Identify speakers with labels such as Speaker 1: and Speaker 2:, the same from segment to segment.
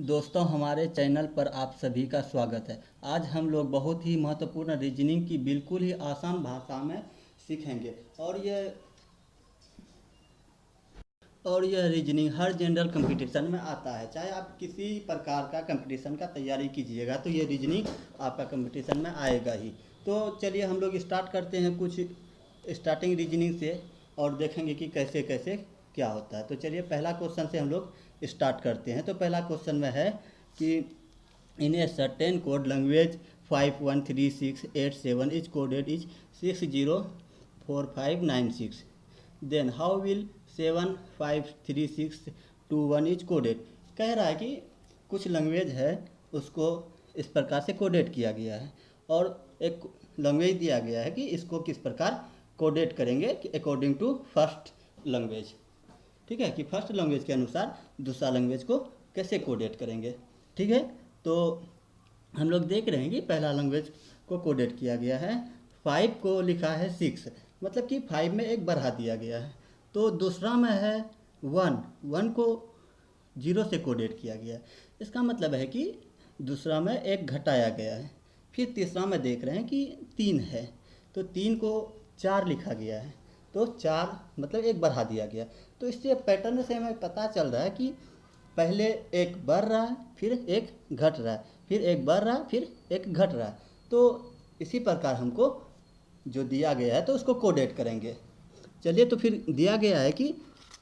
Speaker 1: दोस्तों, हमारे चैनल पर आप सभी का स्वागत है। आज हम लोग बहुत ही महत्वपूर्ण रीजनिंग की बिल्कुल ही आसान भाषा में सीखेंगे और यह रीजनिंग हर जनरल कंपटीशन में आता है। चाहे आप किसी प्रकार का कंपटीशन का तैयारी कीजिएगा तो ये रीजनिंग आपका कंपटीशन में आएगा ही। तो चलिए हम लोग स्टार्ट करते हैं कुछ स्टार्टिंग रीजनिंग से और देखेंगे कि कैसे कैसे क्या होता है। तो चलिए पहला क्वेश्चन से हम लोग स्टार्ट करते हैं। तो पहला क्वेश्चन में है कि in a certain code language 513687 is coded is 604596, then how will 753621 is coded. कह रहा है कि कुछ लैंग्वेज है उसको इस प्रकार से कोडेड किया गया है और एक लैंग्वेज दिया गया है कि इसको किस प्रकार कोडेड करेंगे अकॉर्डिंग टू फर्स्ट लैंग्वेज। ठीक है कि फर्स्ट लैंग्वेज के अनुसार दूसरा लैंग्वेज को कैसे कोडेड करेंगे। ठीक है, तो हम लोग देख रहे हैं कि पहला लैंग्वेज को कोडेड किया गया है, 5 को लिखा है 6, मतलब कि 5 में एक बढ़ा दिया गया है। तो दूसरा में है 1 को 0 से कोडेड किया गया है, इसका मतलब है कि दूसरा में एक घटाया गया है। फिर तीसरा में देख रहे हैं कि 3 है, तो 3 को 4 लिखा गया है, तो 4 मतलब एक बढ़ा दिया गया। तो इससे पैटर्न से हमें पता चल रहा है कि पहले एक बढ़ रहा है, फिर एक घट रहा है, फिर एक बढ़ रहा है, फिर एक घट रहा है। तो इसी प्रकार हमको जो दिया गया है तो उसको कोडेड करेंगे। चलिए, तो फिर दिया गया है कि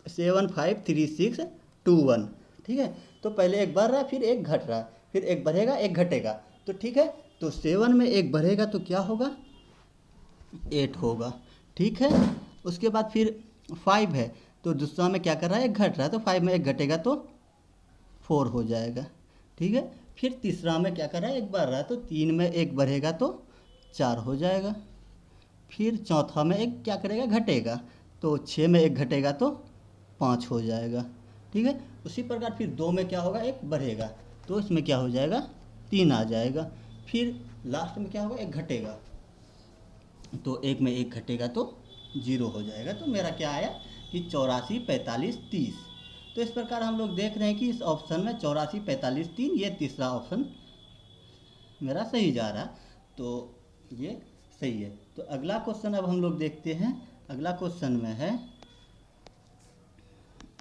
Speaker 1: 753621। ठीक है, तो पहले एक बढ़ रहा है, फिर एक घट रहा है, फिर एक बढ़ेगा एक घटेगा। तो ठीक है, तो 7 में एक बढ़ेगा तो क्या होगा, 8 होगा। ठीक है, उसके बाद फिर 5 है, तो दूसरा में क्या कर रहा है, एक घट रहा है, तो 5 में एक घटेगा तो 4 हो जाएगा। ठीक है, फिर तीसरा में क्या कर रहा है, एक बढ़ रहा है, तो 3 में एक बढ़ेगा तो 4 हो जाएगा। फिर चौथा में एक क्या करेगा, घटेगा, तो 6 में एक घटेगा तो 5 हो जाएगा। ठीक है, उसी प्रकार फिर 2 में क्या होगा, एक बढ़ेगा, तो इसमें क्या हो जाएगा, 3 आ जाएगा। फिर लास्ट में क्या होगा, एक घटेगा, तो 1 में एक घटेगा तो 0 हो जाएगा। तो मेरा क्या आया कि 84 45 30। तो इस प्रकार हम लोग देख रहे हैं कि इस ऑप्शन में 84 45 3 ये तीसरा ऑप्शन मेरा सही जा रहा है, तो ये सही है। तो अगला क्वेश्चन अब हम लोग देखते हैं। अगला क्वेश्चन में है,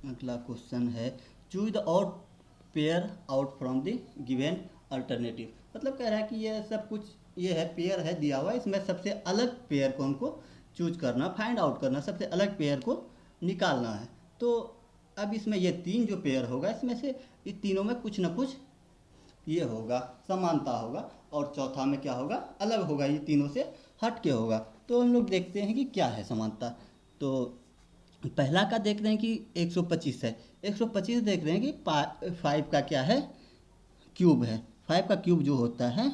Speaker 1: अगला क्वेश्चन है choose the out pair out from the given alternative. मतलब कह रहा है कि ये सब कुछ ये है, पेयर है दिया हुआ, इसमें सबसे अलग पेयर को हमको चूज करना, फाइंड आउट करना, सबसे अलग पेयर को निकालना है। तो अब इसमें ये 3 जो पेयर होगा, इसमें से ये तीनों में कुछ ना कुछ ये होगा, समानता होगा, और चौथा में क्या होगा, अलग होगा, ये तीनों से हट के होगा। तो हम लोग देखते हैं कि क्या है समानता। तो पहला का देख रहे हैं कि 125 है, 125 देख रहे हैं कि 5 का क्या है, क्यूब है। 5 का क्यूब जो होता है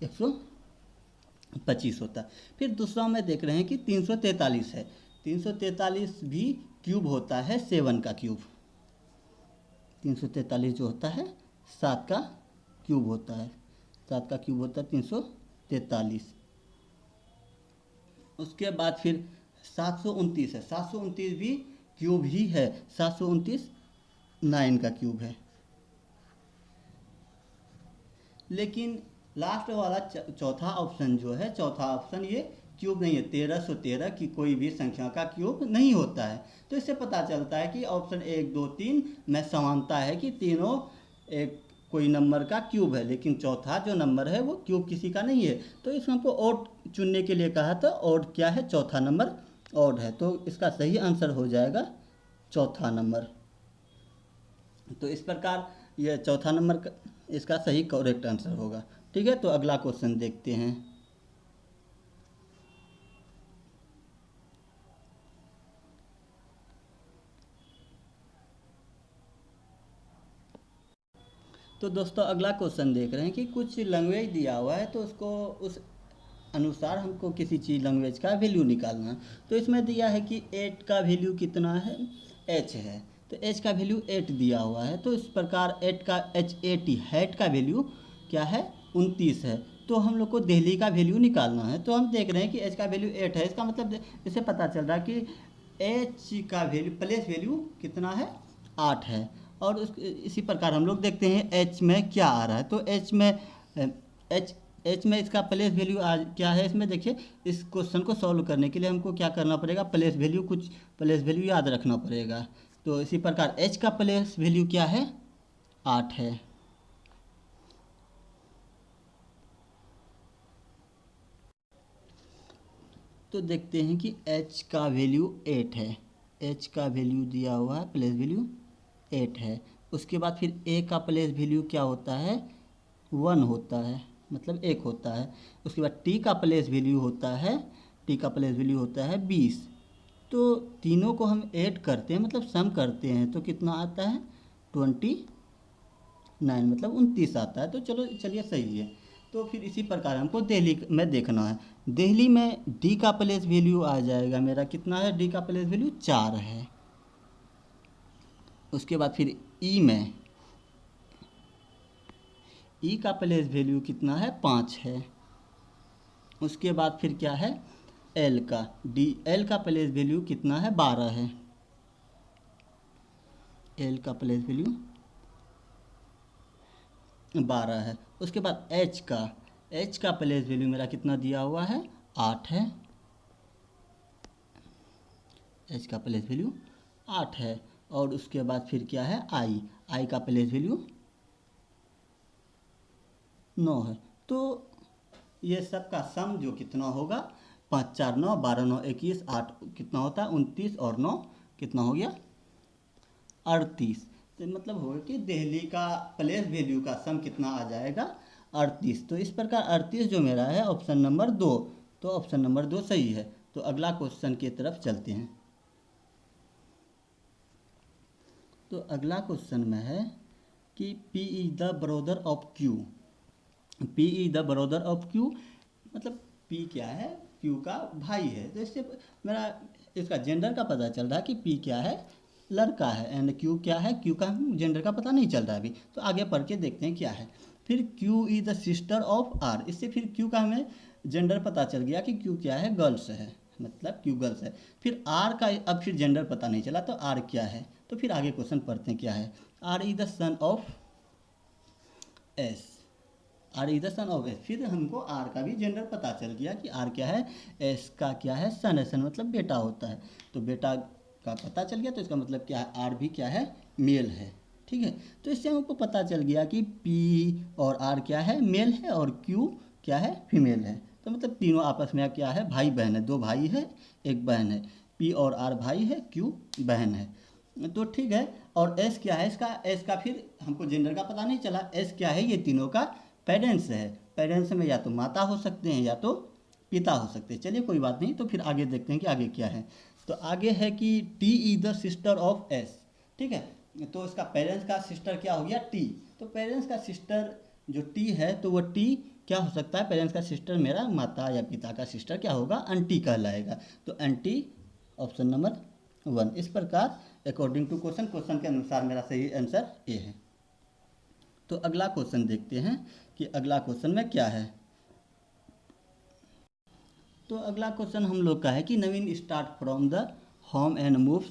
Speaker 1: 125 होता है। फिर दूसरा में देख रहे हैं कि 343 है, 343 भी क्यूब होता है 7 का क्यूब। 343 जो होता है 7 का क्यूब होता है, 7 का क्यूब होता है 343। उसके बाद फिर 729 है, 729 भी क्यूब ही है, 729 9 का क्यूब है। लेकिन लास्ट वाला चौथा ऑप्शन जो है, चौथा ऑप्शन ये क्यूब नहीं है, 1313 की कोई भी संख्या का क्यूब नहीं होता है। तो इससे पता चलता है कि ऑप्शन 1 2 3 में समानता है कि तीनों एक कोई नंबर का क्यूब है, लेकिन चौथा जो नंबर है वो क्यूब किसी का नहीं है। तो इसमें हमको ऑड चुनने के लिए कहा था, ऑड क्या है, चौथा नंबर ऑड है, तो इसका सही आंसर हो जाएगा चौथा नंबर। तो इस प्रकार यह चौथा नंबर का इसका सही करेक्ट आंसर होगा। ठीक है, तो अगला क्वेश्चन देखते हैं। तो दोस्तों अगला क्वेश्चन देख रहे हैं कि कुछ लैंग्वेज दिया हुआ है, तो उसको उस अनुसार हमको किसी चीज़ लैंग्वेज का वैल्यू निकालना है। तो इसमें दिया है कि 8 का वैल्यू कितना है, h है, तो h का वैल्यू 8 दिया हुआ है। तो इस प्रकार 8 का HAT हैट का वैल्यू क्या है, 29 है। तो हम लोग को दिल्ली का वैल्यू निकालना है। तो हम देख रहे हैं कि h का वैल्यू 8 है, इसका मतलब इससे पता चल रहा है कि h का वैल्यू प्लेस वैल्यू कितना है, 8 है, और इसी प्रकार हम लोग देखते हैं एच में क्या आ रहा है। तो एच में इसका प्लेस वैल्यू आज क्या है, इसमें देखिए इस क्वेश्चन को सॉल्व करने के लिए हमको क्या करना पड़ेगा, कुछ प्लेस वैल्यू याद रखना पड़ेगा। तो इसी प्रकार एच का प्लेस वैल्यू क्या है, 8 है। तो देखते हैं कि एच का वैल्यू 8 है, एच का वैल्यू दिया हुआ है, प्लेस वैल्यू 8 है। उसके बाद फिर ए का प्लेस वैल्यू क्या होता है, 1 होता है, मतलब 1 होता है। उसके बाद टी का प्लेस वैल्यू होता है, 20। तो तीनों को हम ऐड करते हैं, मतलब सम करते हैं, तो कितना आता है 29, मतलब 29 आता है। तो चलो चलिए सही है। तो फिर इसी प्रकार हमको दिल्ली में देखना है। दिल्ली में डी का प्लेस वैल्यू आ जाएगा मेरा, कितना है, डी का प्लेस वैल्यू 4 है। उसके बाद फिर ई में, ई का प्लेस वैल्यू कितना है, 5 है। उसके बाद फिर क्या है, एल का प्लेस वैल्यू कितना है, 12 है। एल का प्लेस वैल्यू 12 है। उसके बाद एच का प्लेस वैल्यू मेरा कितना दिया हुआ है, 8 है। एच का प्लेस वैल्यू 8 है। और उसके बाद फिर क्या है, आई का प्लेस वैल्यू 9 है। तो ये सब का सम जो कितना होगा, 5 4 9, 12 9 21, 8 कितना होता है 29, और 9 कितना हो गया 38। तो मतलब होगा कि दिल्ली का प्लेस वैल्यू का सम कितना आ जाएगा, 38। तो इस प्रकार 38 जो मेरा है ऑप्शन नंबर 2, तो ऑप्शन नंबर 2 सही है। तो अगला क्वेश्चन की तरफ चलते हैं। तो अगला क्वेश्चन में है कि P is the brother of Q। P is the brother of Q, मतलब P क्या है, Q का भाई है। तो इससे मेरा इसका जेंडर का पता चल रहा है कि P क्या है, लड़का है, एंड Q क्या है, Q का जेंडर का पता नहीं चल रहा है अभी। तो आगे पढ़ के देखते हैं क्या है। फिर Q is the sister of R, इससे फिर Q का हमें जेंडर पता चल गया कि Q क्या है, गर्ल्स है, मतलब Q गर्ल्स है। फिर R का अब फिर जेंडर पता नहीं चला, तो R क्या है। तो फिर आगे क्वेश्चन पढ़ते हैं क्या है। R is the son of S, R is the son of S. फिर हमको आर का भी जेंडर पता चल गया कि आर क्या है, एस का क्या है, सन है, सन मतलब बेटा होता है। तो बेटा का पता चल गया, तो इसका मतलब क्या है, आर भी क्या है, मेल है। ठीक है, तो इससे हमको पता चल गया कि पी और आर क्या है, मेल है, और क्यू क्या है, फीमेल है। तो मतलब तीनों आपस में क्या है, भाई बहन है, 2 भाई है 1 बहन है। पी और आर भाई है, क्यू बहन है। तो ठीक है। और एस क्या है, इसका एस का फिर हमको जेंडर का पता नहीं चला। एस क्या है, ये तीनों का पेरेंट्स है। पेरेंट्स में या तो माता हो सकते हैं या तो पिता हो सकते हैं। चलिए कोई बात नहीं, तो फिर आगे देखते हैं कि आगे क्या है। तो आगे है कि T is the sister of S. ठीक है, तो इसका पेरेंट्स का सिस्टर क्या हो गया, टी। तो पेरेंट्स का सिस्टर जो टी है, तो वो टी क्या हो सकता है, पेरेंट्स का सिस्टर मेरा माता या पिता का सिस्टर क्या होगा, आंटी कहलाएगा। तो आंटी ऑप्शन नंबर 1। इस प्रकार अकॉर्डिंग टू क्वेश्चन के अनुसार मेरा सही आंसर ए है। तो अगला क्वेश्चन देखते हैं कि अगला क्वेश्चन में क्या है। तो अगला क्वेश्चन हम लोग का है कि Naveen start from the home and move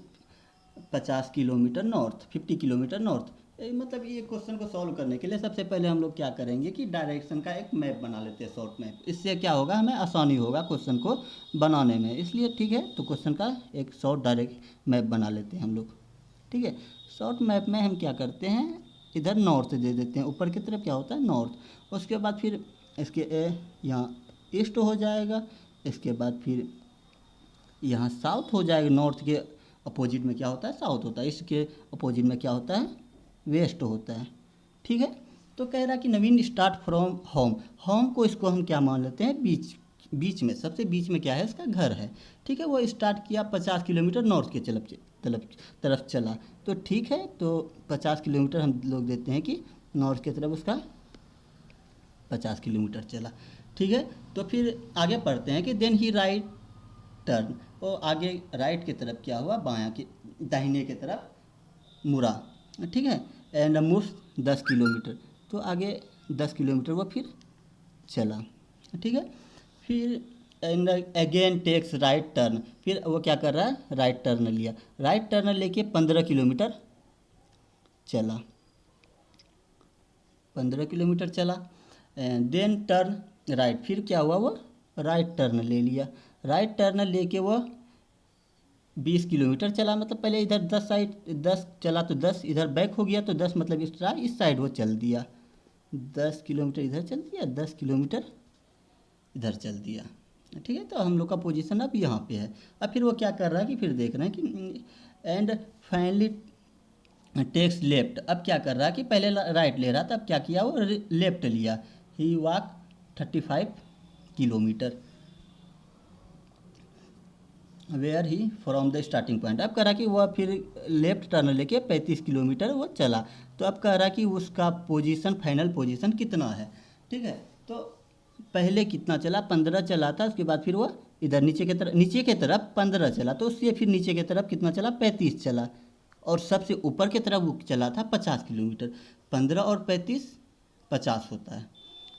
Speaker 1: 50 kilometre north, 50 kilometre north. मतलब ये क्वेश्चन को सॉल्व करने के लिए सबसे पहले हम लोग क्या करेंगे कि डायरेक्शन का एक मैप बना लेते हैं, शॉर्ट मैप। इससे क्या होगा, हमें आसानी होगा क्वेश्चन को बनाने में, इसलिए ठीक है। तो क्वेश्चन का एक शॉर्ट डायरेक्ट मैप बना लेते हैं हम लोग। ठीक है, शॉर्ट मैप में हम क्या करते हैं, इधर नॉर्थ दे देते हैं, ऊपर की तरफ क्या होता है, नॉर्थ। उसके बाद फिर इसके यहाँ ईस्ट हो जाएगा। इसके बाद फिर यहाँ साउथ हो जाएगा। नॉर्थ के अपोजिट में क्या होता है, साउथ होता है। इसके अपोजिट में क्या होता है, वेस्ट होता है। ठीक है, तो कह रहा कि Naveen start from home. Home को इसको हम क्या मान लेते हैं, बीच में, सबसे बीच में क्या है, इसका घर है। ठीक है, वो स्टार्ट किया 50 किलोमीटर नॉर्थ के तरफ चला। तो ठीक है, तो 50 किलोमीटर हम लोग देते हैं कि नॉर्थ की तरफ उसका 50 किलोमीटर चला। ठीक है, तो फिर आगे पढ़ते हैं कि देन ही राइट टर्न, वो आगे राइट की तरफ क्या हुआ, बायां की दाहिने की तरफ मुड़ा। ठीक है, एंड मूव 10 किलोमीटर, तो आगे 10 किलोमीटर वो फिर चला। ठीक है, फिर and again takes right turn, फिर वो क्या कर रहा है, राइट टर्न लिया। राइट टर्न लेके 15 किलोमीटर चला, 15 किलोमीटर चला। देन टर्न राइट, फिर क्या हुआ, वो राइट टर्न ले लिया। राइट टर्न लेके वो 20 किलोमीटर चला, मतलब पहले इधर 10 चला तो 10 इधर बैक हो गया, तो 10 मतलब इस साइड वो चल दिया। 10 किलोमीटर इधर चल दिया, 10 किलोमीटर इधर चल दिया। ठीक है, तो हम लोग का पोजीशन अब यहाँ पे है। अब फिर वो क्या कर रहा है कि फिर देख रहे हैं कि एंड फाइनली टेक्स लेफ्ट। अब क्या कर रहा है कि पहले राइट ले रहा था, अब क्या किया, वो लेफ्ट लिया। He walk 35 kilometre where he from the starting point. अब कह रहा कि वह फिर लेफ्ट टर्न लेके 35 किलोमीटर वो चला। तो अब कह रहा कि उसका पोजीशन, फाइनल पोजीशन कितना है। ठीक है, तो पहले कितना चला, 15 चला था, उसके बाद फिर वो इधर नीचे की तरफ 15 चला, तो उससे फिर नीचे की तरफ कितना चला, 35 चला। और सबसे ऊपर की तरफ वो चला था 50 किलोमीटर। 15 और 35 50 होता है।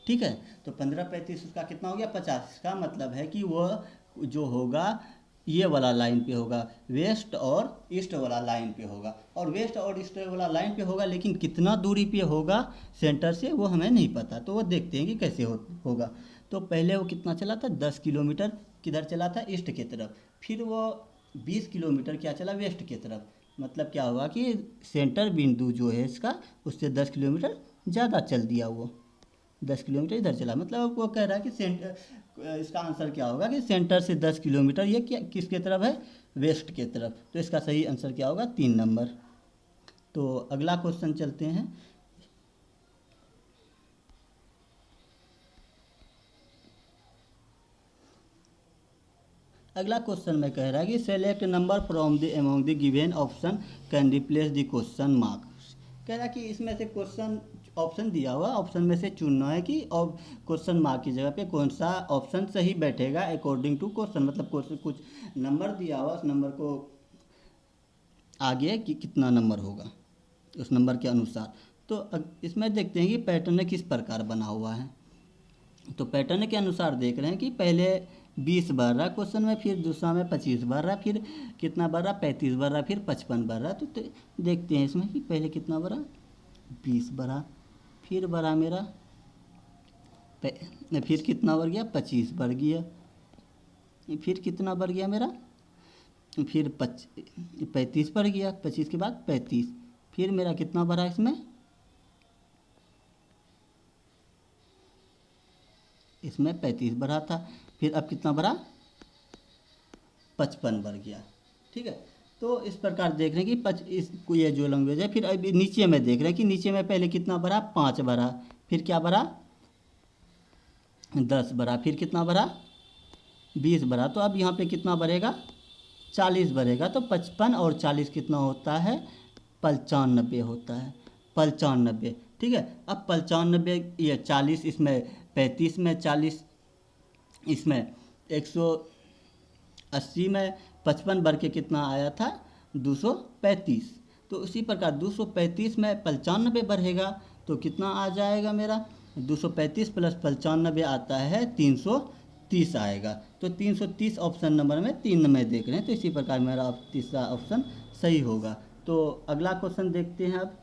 Speaker 1: ठीक है, तो 15 35 उसका कितना हो गया, 50। इसका मतलब है कि वह जो होगा ये वाला लाइन पे होगा, वेस्ट और ईस्ट वाला लाइन पे होगा। और वेस्ट और ईस्ट वाला लाइन पे होगा, लेकिन कितना दूरी पे होगा सेंटर से वो हमें नहीं पता। तो वो देखते हैं कि कैसे होगा। तो पहले वो कितना चला था, 10 किलोमीटर किधर चला था, ईस्ट की तरफ। फिर वो 20 किलोमीटर क्या चला, वेस्ट की तरफ। मतलब क्या हुआ कि सेंटर बिंदु जो है इसका, उससे 10 किलोमीटर ज़्यादा चल दिया वो। 10 किलोमीटर इधर चला, मतलब वो कह रहा है कि सेंटर, इसका आंसर क्या होगा कि सेंटर से 10 किलोमीटर ये क्या किसके तरफ है, वेस्ट के तरफ। तो इसका सही आंसर क्या होगा, 3 नंबर। तो अगला क्वेश्चन चलते हैं। अगला क्वेश्चन में कह रहा है कि select number from the among the given option can replace the question mark. कह रहा है कि इसमें से क्वेश्चन ऑप्शन दिया हुआ, ऑप्शन में से चुनना है कि और क्वेश्चन मार्क की जगह पे कौन सा ऑप्शन सही बैठेगा अकॉर्डिंग टू क्वेश्चन। मतलब क्वेश्चन कुछ नंबर दिया हुआ, उस नंबर को आगे कि कितना नंबर होगा उस नंबर के अनुसार। तो इसमें देखते हैं कि पैटर्न किस प्रकार बना हुआ है। तो पैटर्न के अनुसार देख रहे हैं कि पहले 20 भर रहा क्वेश्चन में, फिर दूसरा में 25 भर रहा, फिर कितना भर रहा, 35 भर रहा, फिर 55 भर रहा। तो देखते हैं इसमें कि पहले कितना भरा, 20 भरा, फिर भरा मेरा फिर कितना भर गया, 25 भर गया, फिर कितना भर गया मेरा, फिर 35 भर गया, 25 के बाद 35, फिर मेरा कितना भरा इसमें 35 भरा था, फिर अब कितना भरा, 55 भर गया। ठीक है, तो इस प्रकार देख रहे हैं कि ये जो लैंग्वेज है। फिर अभी नीचे में देख रहे हैं कि नीचे में पहले कितना भरा, 5 भरा, फिर क्या भरा, 10 भरा, फिर कितना भरा, 20 भरा। तो अब यहाँ पे कितना भरेगा, 40 भरेगा। तो 55 और 40 कितना होता है, 95 होता है, 95। ठीक है, अब 95 ये 40 इसमें, 35 में 40 इसमें, 180 में 55 भर के कितना आया था, 235। तो उसी प्रकार 235 में 95 बढ़ेगा तो कितना आ जाएगा मेरा, 235 प्लस 95 आता है 330 आएगा। तो 330 ऑप्शन नंबर में 3 में देख रहे हैं। तो इसी प्रकार मेरा तीसरा ऑप्शन सही होगा। तो अगला क्वेश्चन देखते हैं अब।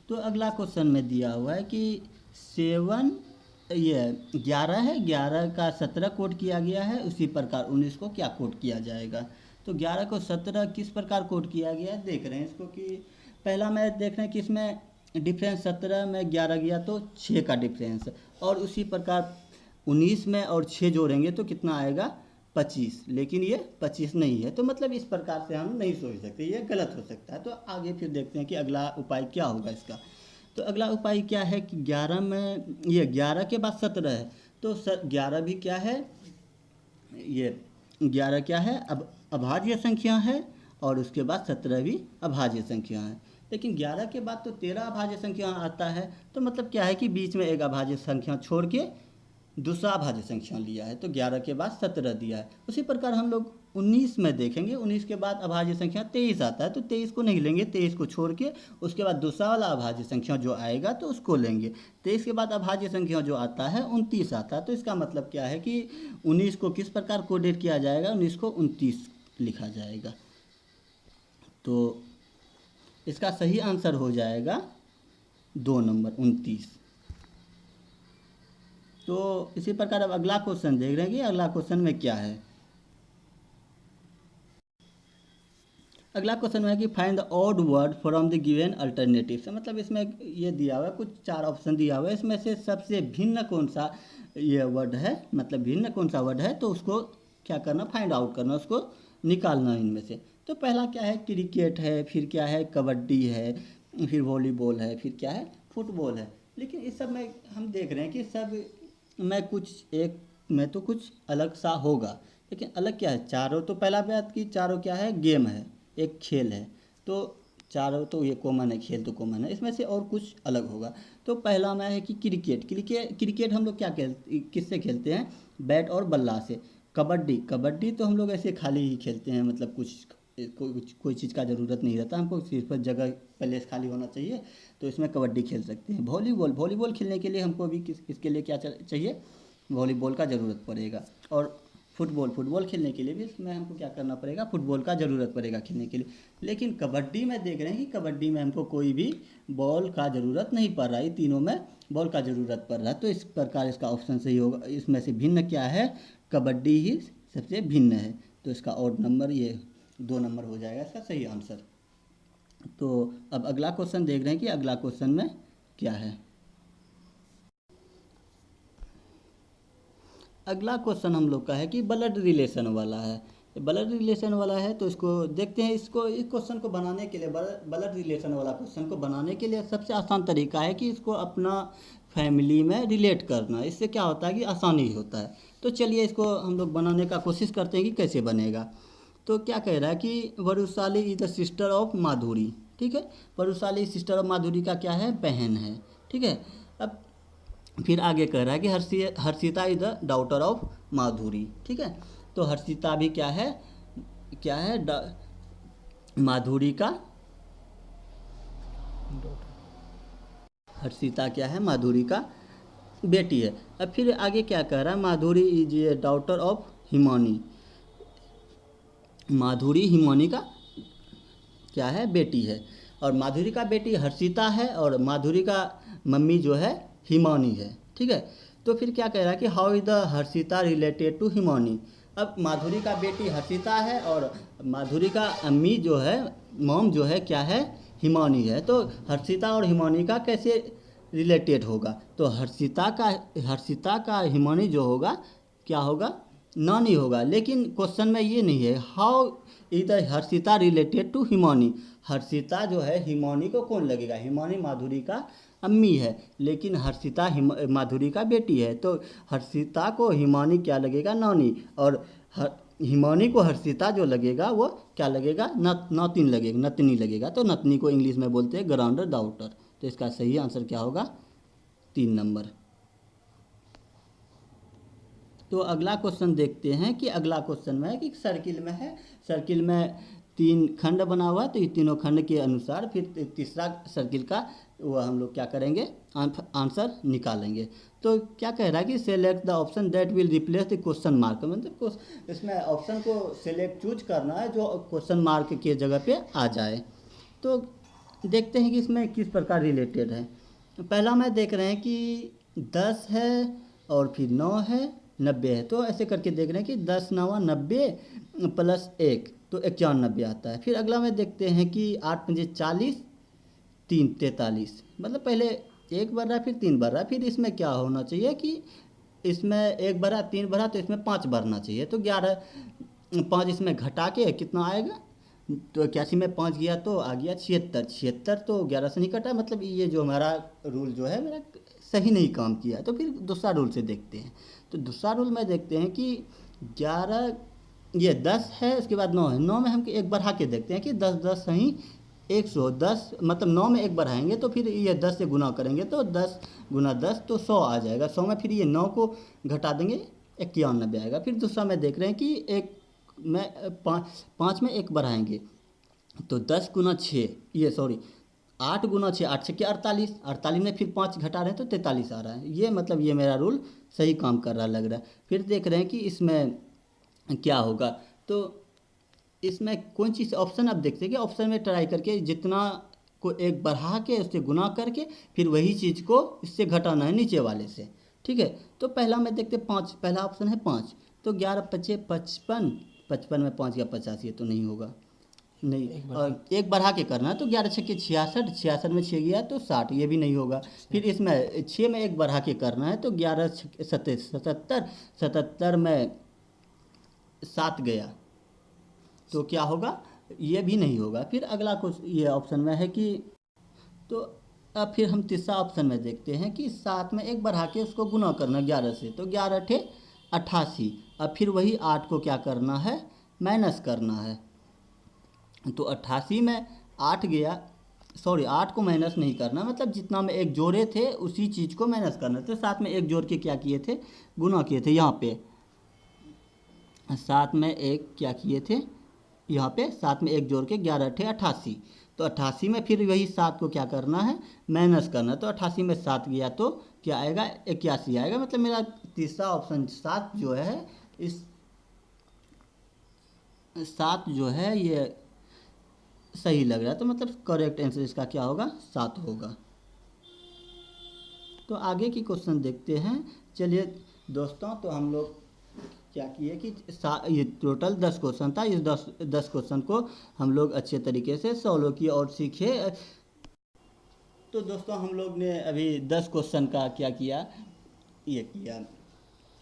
Speaker 1: तो अगला क्वेश्चन में दिया हुआ है कि 11 है, 11 का 17 कोड किया गया है, उसी प्रकार 19 को क्या कोड किया जाएगा। तो 11 को 17 किस प्रकार कोड किया गया है, देख रहे हैं इसको कि पहला में देख रहे हैं कि इसमें डिफरेंस 17 में 11 गया तो 6 का डिफरेंस, और उसी प्रकार 19 में और 6 जोड़ेंगे तो कितना आएगा, 25। लेकिन ये 25 नहीं है। तो मतलब इस प्रकार से हम नहीं सोच सकते, ये गलत हो सकता है। तो आगे फिर देखते हैं कि अगला उपाय क्या होगा इसका। तो अगला उपाय क्या है कि 11 में, ये 11 के बाद 17 है, तो 11 भी क्या है, ये 11 क्या है, अब अभाज्य संख्या है, और उसके बाद 17 भी अभाज्य संख्या है। लेकिन 11 के बाद तो 13 अभाज्य संख्या आता है। तो मतलब क्या है कि बीच में एक अभाज्य संख्या छोड़ के दूसरा अभाज्य संख्या लिया है। तो 11 के बाद 17 दिया है। उसी प्रकार हम लोग 19 में देखेंगे, 19 के बाद अभाज्य संख्या 23 आता है, तो 23 को नहीं लेंगे, 23 को छोड़ के उसके बाद दूसरा वाला अभाज्य संख्या जो आएगा तो उसको लेंगे। 23 के बाद अभाज्य संख्या जो आता है 29 आता है। तो इसका मतलब क्या है कि 19 को किस प्रकार कोडेट किया जाएगा, 19 को 29 लिखा जाएगा। तो इसका सही आंसर हो जाएगा 2 नंबर 29। तो इसी प्रकार अब अगला क्वेश्चन देख रहे हैं कि अगला क्वेश्चन में क्या है। अगला क्वेश्चन है कि find the odd word from the given alternative से, मतलब इसमें ये दिया हुआ है, कुछ 4 ऑप्शन दिया हुआ है, इसमें से सबसे भिन्न कौन सा ये वर्ड है, मतलब भिन्न कौन सा वर्ड है, तो उसको क्या करना, फाइंड आउट करना, उसको निकालना इनमें से। तो पहला क्या है, क्रिकेट है, फिर क्या है, कबड्डी है, फिर वॉलीबॉल है, फिर क्या है, फुटबॉल है। लेकिन इस सब में हम देख रहे हैं कि सब में कुछ एक में तो कुछ अलग सा होगा, लेकिन अलग क्या है, चारों तो पहला बात की चारों क्या है, गेम है, एक खेल है। तो चारों तो ये कॉमन है, खेल तो कॉमन है, इसमें से और कुछ अलग होगा। तो पहला में है कि क्रिकेट। क्रिकेट हम लोग क्या किससे खेलते हैं, बैट और बल्ला से। कबड्डी, कबड्डी तो हम लोग ऐसे खाली ही खेलते हैं, मतलब कोई चीज़ का ज़रूरत नहीं रहता हमको, सिर्फ जगह प्लेस खाली होना चाहिए, तो इसमें कबड्डी खेल सकते हैं। वॉलीबॉल, वॉलीबॉल खेलने के लिए हमको भी किसके लिए क्या चाहिए, वॉलीबॉल का ज़रूरत पड़ेगा। और फुटबॉल, फुटबॉल खेलने के लिए भी इसमें हमको क्या करना पड़ेगा, फुटबॉल का ज़रूरत पड़ेगा खेलने के लिए। लेकिन कबड्डी में देख रहे हैं कि कबड्डी में हमको कोई भी बॉल का ज़रूरत नहीं पड़ रहा है, तीनों में बॉल का ज़रूरत पड़ रहा है। तो इस प्रकार इसका ऑप्शन सही होगा। इसमें से भिन्न क्या है, कबड्डी ही सबसे भिन्न है। तो इसका ऑड नंबर ये 2 नंबर हो जाएगा इसका सही आंसर। तो अब अगला क्वेश्चन देख रहे हैं कि अगला क्वेश्चन में क्या है। अगला क्वेश्चन हम लोग का है कि ब्लड रिलेशन वाला है। ब्लड रिलेशन वाला है तो इसको देखते हैं। इस क्वेश्चन को बनाने के लिए, ब्लड रिलेशन वाला क्वेश्चन को बनाने के लिए सबसे आसान तरीका है कि इसको अपना फैमिली में रिलेट करना। इससे क्या होता है कि आसानी होता है। तो चलिए इसको हम लोग बनाने का कोशिश करते हैं कि कैसे बनेगा। तो क्या कह रहा है कि Varushali is the sister of Madhuri. ठीक है, वरुशाली सिस्टर ऑफ माधुरी का क्या है, बहन है। ठीक है, अब फिर आगे कह रहा है कि Harshita is the daughter of Madhuri. ठीक है, तो हर्षिता भी क्या है, माधुरी का, हर्षिता क्या है, माधुरी का बेटी है। अब फिर आगे क्या कह रहा है, Madhuri is a daughter of Himani. Madhuri Himani का क्या है, बेटी है। और माधुरी का बेटी हर्षिता है, और माधुरी का मम्मी जो है हिमानी है। ठीक है, तो फिर क्या कह रहा है कि how is the Harshita related to Himani. अब माधुरी का बेटी हर्षिता है, और माधुरी का अम्मी जो है, मॉम जो है क्या है, हिमानी है। तो हर्षिता और हिमानी का कैसे रिलेटेड होगा, तो हर्षिता का हिमानी जो होगा क्या होगा, नानी होगा। लेकिन क्वेश्चन में ये नहीं है how is the Harshita related to Himani. Harshita जो है हिमानी को कौन लगेगा, हिमानी माधुरी का अम्मी है, लेकिन हर्षिता माधुरी का बेटी है। तो हर्षिता को हिमानी क्या लगेगा, नानी, और हिमानी को हर्षिता जो लगेगा वो क्या लगेगा, नातिन लगेगा, नतनी लगेगा। तो नतनी को इंग्लिश में बोलते हैं ग्रांड डॉटर। तो इसका सही आंसर क्या होगा, 3 नंबर। तो अगला क्वेश्चन देखते हैं कि अगला क्वेश्चन में है कि सर्किल में है, सर्किल में 3 खंड बना हुआ है। तो ये तीनों खंड के अनुसार फिर तीसरा सर्किल का वो हम लोग क्या करेंगे, आंसर निकालेंगे। तो क्या कह रहा है कि select the option that will replace the question mark. मतलब इसमें ऑप्शन को सिलेक्ट चूज करना है जो क्वेश्चन मार्क के जगह पे आ जाए। तो देखते हैं कि इसमें किस प्रकार रिलेटेड है। पहला में देख रहे हैं कि 10 है, और फिर 9 है, 90 है। तो ऐसे करके देख रहे हैं कि 10 9 90 प्लस 1 तो 91 आता है। फिर अगला में देखते हैं कि 8 5 40 3 43, मतलब पहले 1 बढ़ रहा है, फिर 3 बढ़ रहा है। फिर इसमें क्या होना चाहिए कि इसमें 1 बढ़ा, 3 बढ़ा, तो इसमें 5 बढ़ना चाहिए। तो 11 5 इसमें घटा के कितना आएगा, तो 81 में 5 गया तो आ गया 76। 76 तो 11 से नहीं कटा, मतलब ये जो हमारा रूल जो है मेरा सही नहीं काम किया है। तो फिर दूसरा रूल से देखते हैं। तो दूसरा रूल में देखते हैं कि 11 ये 10 है, उसके बाद 9 है। 9 में हम एक बढ़ा के देखते हैं कि 10 10 सही 110, मतलब 9 में 1 बढ़ाएंगे तो फिर ये 10 से गुना करेंगे तो 10 गुना 10 तो 100 आ जाएगा। 100 में फिर ये 9 को घटा देंगे 91 आएगा। फिर दूसरा में देख रहे हैं कि 5 में 1 बढ़ाएंगे तो 10 गुना 6, ये सॉरी 8 गुना 6, 8 6 के 48, 48 में फिर 5 घटा रहे हैं तो 43 आ रहा है। ये मतलब ये मेरा रूल सही काम कर रहा लग रहा है। फिर देख रहे हैं कि इसमें क्या होगा। तो इसमें कौन चीज़ ऑप्शन आप देख सके, ऑप्शन में ट्राई करके जितना को एक बढ़ा के उससे गुना करके फिर वही चीज़ को इससे घटाना है नीचे वाले से। ठीक है, तो पहला में देखते 5, पहला ऑप्शन है 5, तो 11 पच्चे 55, 55 में 5 या 85, ये तो नहीं होगा, नहीं, और एक बढ़ा के करना है तो 11 छक्के 66, 66 में 6 गया तो 60, ये भी नहीं होगा। फिर इसमें 6 में एक बढ़ा के करना है तो 11 छक्के 77, 77 में 7 गया तो क्या होगा, ये भी नहीं होगा। फिर अगला कुछ ये ऑप्शन में है कि, तो अब फिर हम तीसरा ऑप्शन में देखते हैं कि 7 में एक बढ़ा के उसको गुना करना 11 से, तो 11 अठे 88। अब फिर वही 8 को क्या करना है, माइनस करना है, तो 88 में 8 गया, सॉरी 8 को माइनस नहीं करना, मतलब जितना में एक जोड़े थे उसी चीज़ को माइनस करना। तो 7 में एक जोड़ के क्या किए थे, गुना किए थे। यहाँ पे 7 में एक क्या किए थे, यहाँ पे 7 में एक जोड़ के 11 अठे 88, तो 88 में फिर वही 7 को क्या करना है, माइनस करना। तो 88 में 7 गया तो क्या आएगा, 81 आएगा। मतलब मेरा तीसरा ऑप्शन 7 जो है, इस 7 जो है ये सही लग रहा है, तो मतलब करेक्ट आंसर इसका क्या होगा, 7 होगा। तो आगे की क्वेश्चन देखते हैं। चलिए दोस्तों, तो हम लोग क्या किए कि ये टोटल 10 क्वेश्चन था, इस 10 क्वेश्चन को हम लोग अच्छे तरीके से सॉल्व किए और सीखे। तो दोस्तों हम लोग ने अभी 10 क्वेश्चन का क्या किया, ये किया,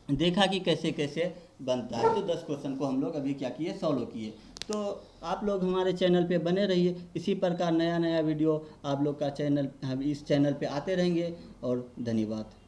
Speaker 1: देखा कि कैसे कैसे बनता है। तो 10 क्वेश्चन को हम लोग अभी क्या किए, सॉल्व किए। तो आप लोग हमारे चैनल पे बने रहिए, इसी प्रकार नया नया वीडियो आप लोग का चैनल, हम इस चैनल पे आते रहेंगे। और धन्यवाद।